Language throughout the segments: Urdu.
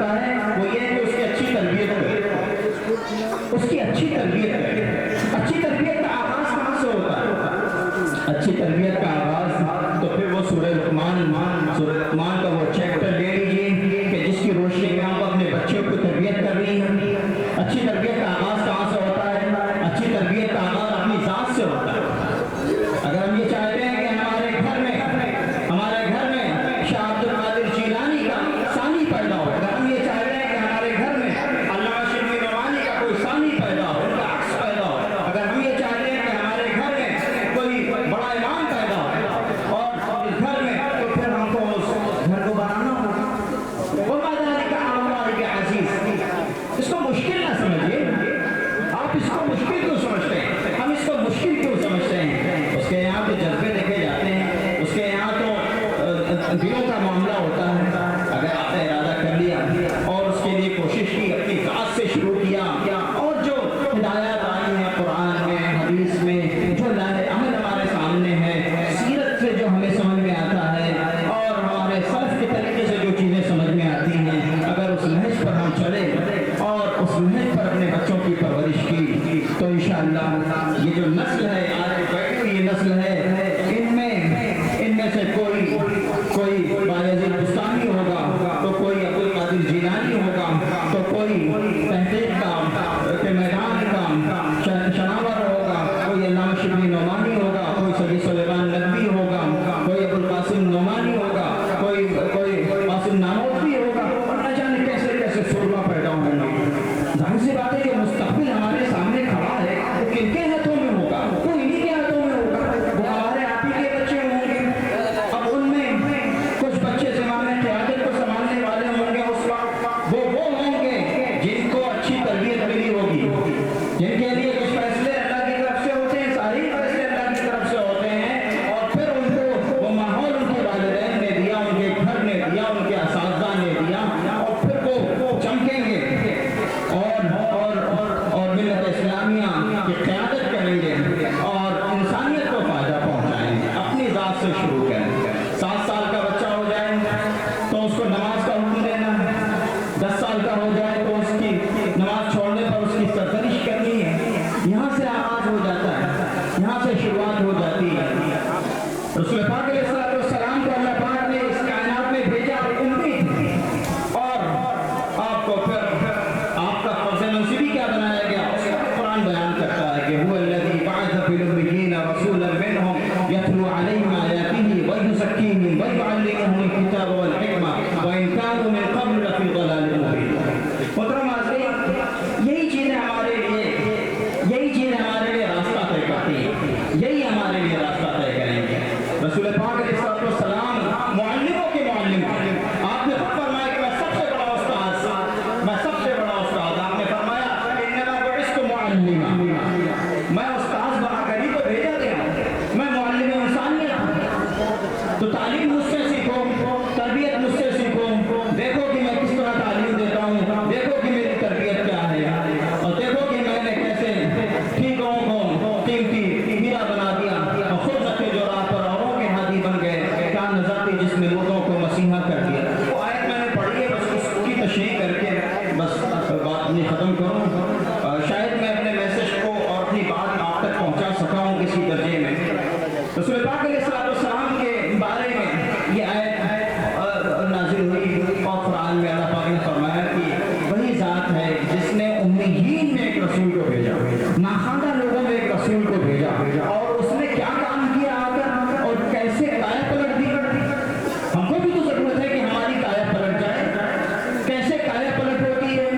کرتا ہے وہ یہ ہے کہ اس کی اچھی تربیت کرے، اس کی اچھی تربیت کرے۔ اچھی تربیت کا آغاز کہاں سے ہوتا ہے؟ اچھی تربیت کا آغاز تو پھر وہ سورہ لقمان کا وہ چیپٹر لے لیجیے کہ جس کی روشنی میں آپ اپنے بچوں کو تربیت کر رہی ہیں۔ اچھی تربیت کا آغاز کہاں سے ہوتا ہے؟ اچھی تربیت کا آغاز اپنی ذات سے ہوتا ہے۔ اگر ہم یہ چاہتے ہیں کہ ہمارے گھر میں شاہ عبد القادر جیلانی کا ثانی پیدا ہو، اگر ہم یہ چاہتے ہیں کہ ہمارے گھر میں علامہ شبلی نعمانی کا کوئی ثانی پیدا ہو، ان کا عکس پیدا ہو، اگر ہم یہ چاہتے ہیں کہ ہمارے گھر میں کوئی بڑا امام پیدا ہو اور اس گھر میں، تو پھر ہم کو اس گھر کو بنانا ہوگا۔ وَمَا ذَلِكَ عَلَى اللَّهِ بِعَزِيزٍ۔ اس کو مشکل نہ سمجھیے، آپ اس کو مشکل کیوں سمجھتے ہیں؟ ہم اس کو مشکل کیوں سمجھتے ہیں؟ اس کے یہاں تو جذبے دیکھے جاتے ہیں، اس کے یہاں تو دلوں کا معاملہ ہوتا ہے۔ اگر آپ نے ارادہ کر لیا اور اس کے لیے کوشش کی، اپنی ذات سے شروع کیا، اور جو ہدایات آئی ہیں قرآن میں، حدیث میں، جو عمل ہمارے سامنے ہے، سیرت سے جو ہمیں سمجھ میں آتا ہے، اور ہمارے سلف کے طریقے سے جو چیزیں سمجھ میں آتی ہیں، اگر اس نہج پر ہم چلے اور اس نہج پر اپنے بچوں کی پرورش کی، تو انشاءاللہ یہ جو نسل ہے، آج بیٹھی ہوئی یہ نسل ہے، ان میں سے کوئی بایزید بستانی ہوگا، تو کوئی عبد القادر جیلانی ہوگا، تو کوئی تحقیق کا میدان کا شناور ہوگا، کوئی علامہ شبلی نعمانی ہوگا، کوئی سید سلیمان ندوی ہوگا، کوئی ابو القاسم نعمانی ہوگا، کوئی قاسم نانوتوی ہوگا، اور نہ جانے کیسے کیسے سرما پیدا ہوں گے۔ ظاہر سی بات ہے کہ مستقبل ہمارے سامنے کھڑا ہے، وہ کن کے ہاتھوں میں ہوگا؟ وہ انہی کے ہاتھوں میں ہوگا، وہ ہمارے آپ ہی کے بچے ہوں گے۔ اب ان میں کچھ بچے زمانے قیادت کو سنبھالنے والے ہوں گے، اس وقت وہ ہوں گے جن کو اچھی تربیت ملی ہوگی، جن کے لیے کچھ فیصلے اللہ کی طرف سے ہوتے ہیں، ساری فیصلے اللہ کی طرف سے ہوتے ہیں، اور پھر ان کو وہ ماحول ان کے والدین نے دیا، ان کے گھر نے دیا، ان کے اساتذہ نے دیا، اور پھر وہ چمکیں گے اور ملت اسلامیہ کی قیادت کریں گے اور انسانیت کو فائدہ پہنچائیں گے۔ اپنی ذات سے شروع کریں۔ 7 سال کا بچہ ہو جائے تو اس کو نماز کا حکم دینا ہے، 10 سال کا ہو جائے تو اس کی نماز چھوڑنے پر اس کی سرزنش کرنی ہے۔ یہاں سے آغاز ہو جاتا ہے، یہاں سے شروعات ہو جاتی ہے۔ رسول پاک علیہ السلام کو اللہ پاک نے اس کائنات میں بھیجا امتی، اور آپ کو پھر آپ کا فرض منصبی کیا بنایا گیا؟ قرآن بیان کرتا ہے کہ هو الذي بعث في الأميين رسولا منهم يتلو عليهم آياته ويزكيهم ويعلمهم الكتاب والحكمة وإن كانوا من قبل لفي ضلال مبين۔ محترم حاضرین، یہی چیزیں ہمارے لیے راستہ طے کرتی ہیں، یہی ہمارے لیے راستہ طے کریں گے۔ رسول پاک علیہ السلام معلموں کے معلم تھے۔ آپ نے فرمایا کہ میں سب سے بڑا استاد، آپ نے فرمایا انما بعثت معلما، میں استاد بنا کر ہی تو بھیجا گیا، میں معلم انسانیت ہوں۔ تو تعلیم مجھ سے سیکھو، تربیت مجھ سے سیکھو، دیکھو کہ میں کس طرح تعلیم دیتا ہوں، دیکھو کہ میری تربیت کیا ہے، اور دیکھو کہ میں نے کیسے ٹھیکوں کو قیمتی ہیرا بنا دیا، اور خود رکھے جو راہ پر اوروں کے ہادی بن گئے، کیا نظاتی جس نے لوگوں کو مسیحا کر دیا۔ وہ آیت میں نے پڑھی ہے، بس اس کی تشریح کر کے بس بات نہیں ختم کروں۔ شاید میں اپنے میسج کو اور اپنی بات آپ تک پہنچا سکا ہوں کسی درجے میں۔ رسول پاک علیہ السلام کے بارے میں یہ آیت نازل ہوئی، اور قرآن میں اللہ پاک نے فرمایا کہ وہی ذات ہے جس نے امیین میں ایک رسول کو بھیجا، ناخواندہ لوگوں میں ایک رسول کو بھیجا، اور اس نے کیا کام کیا آ کر، اور کیسے کایا پلٹ دی۔ ہم کو بھی تو ضرورت ہے کہ ہماری کایا پلٹ جائے۔ کیسے کایا پلٹ ہوتی ہے؟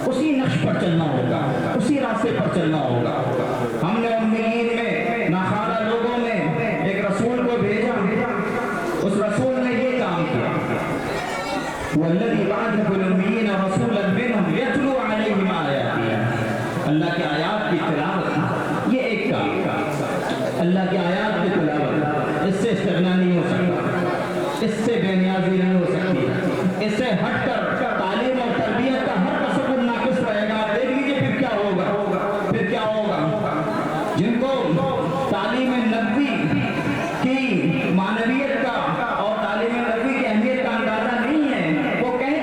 اسی نقش پر چلنا ہوگا، اسی راستے پر چلنا ہوگا۔ ہم نے امیین میں، ناخواندہ لوگوں میں ایک رسول کو بھیجا، اس رسول نے یہ کام کیا، والذی بعث فی الأمیین رسولا منہم یتلو علیہم آیاتہ، اللہ کی آیات کی تلاوت، یہ ایک کام تھا۔ اللہ کی آیات کی تلاوت، اس سے استغنا نہیں ہو سکتا، اس سے بے نیازی نہیں ہو سکتی، اس سے ہٹ کر تعلیم اور تربیت کا ہر تصور ناقص رہے گا۔ دیکھ لیجیے پھر کیا ہوگا، جن کو تعلیم نبوی کی معنویت کا اور تعلیم نبوی کی اہمیت کا اندازہ نہیں ہے، وہ کہہ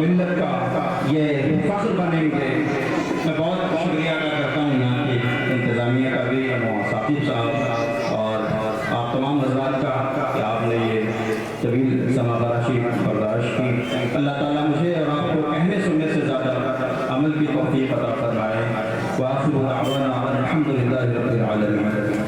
ملت کا یہ فخر بنیں گے. میں بہت شکریہ ادا کرتا ہوں یہاں کی انتظامیہ کا بھی، ثاقب صاحب اور آپ تمام حضرات کا کہ آپ نے یہ طویل سماع براشی برداشت کی. اللہ تعالیٰ مجھے اور آپ کو کہنے سننے سے زیادہ عمل کی توفیق عطا فرمائے. وآخر دعوانا الحمد للہ رب العالمین.